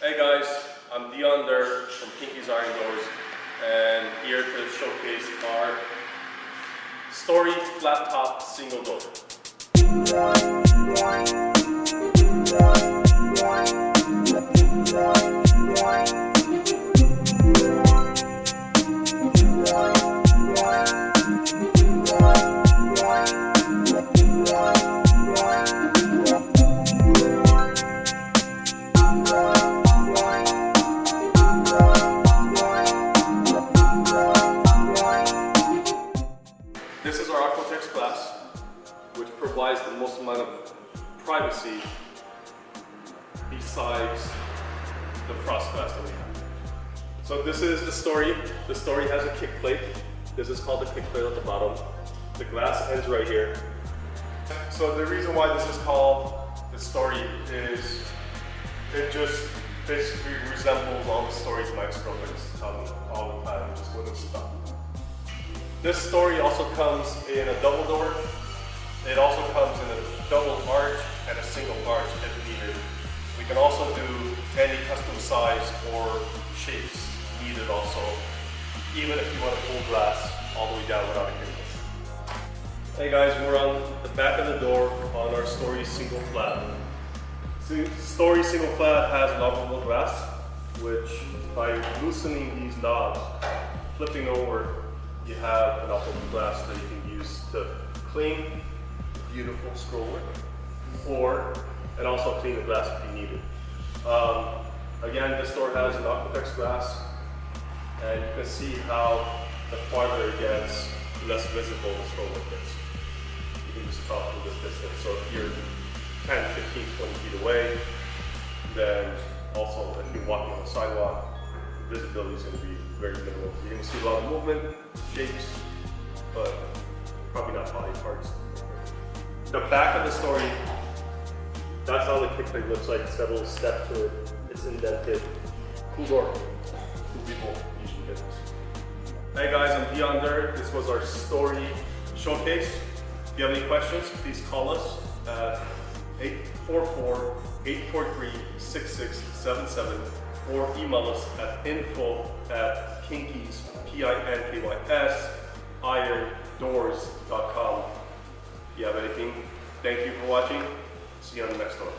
Hey guys, I'm Dion there from Pinky's Iron Doors, and here to showcase our story flat top single door. This is our Aquatex glass, which provides the most amount of privacy besides the frost glass that we have. So this is the story. The story has a kick plate. This is called the kick plate at the bottom. The glass ends right here. So the reason why this is called the story is it just basically resembles all the stories my ex-girlfriends tell me all the time, just wouldn't stop. This story also comes in a double door. It also comes in a double arch and a single arch if needed. We can also do any custom size or shapes needed also, even if you want to pull glass all the way down without a hinges. Hey guys, we're on the back of the door on our story single flat. Story single flat has lockable glass, which by loosening these knobs, flipping over, you have an operable glass that you can use to clean beautiful scrollwork, and also clean the glass if you need it. Again, this door has an Aquatex glass, and you can see how the farther it gets, less visible the scrollwork is. You can just tell from this distance. So if you're 10, 15, 20 feet away, then also if you're walking on the sidewalk, visibility is going to be very minimal. You're going to see a lot of movement, shapes, but probably not body parts. The back of the story, that's how the kickplate looks like. It's got a little step to it. It's indented. Cool door. Cool people usually get this. Hey guys, I'm Dion there. This was our story showcase. If you have any questions, please call us at 844-843-6677 or email us at info@pinkies, PINKYS, irondoors.com. If you have anything, thank you for watching. See you on the next one.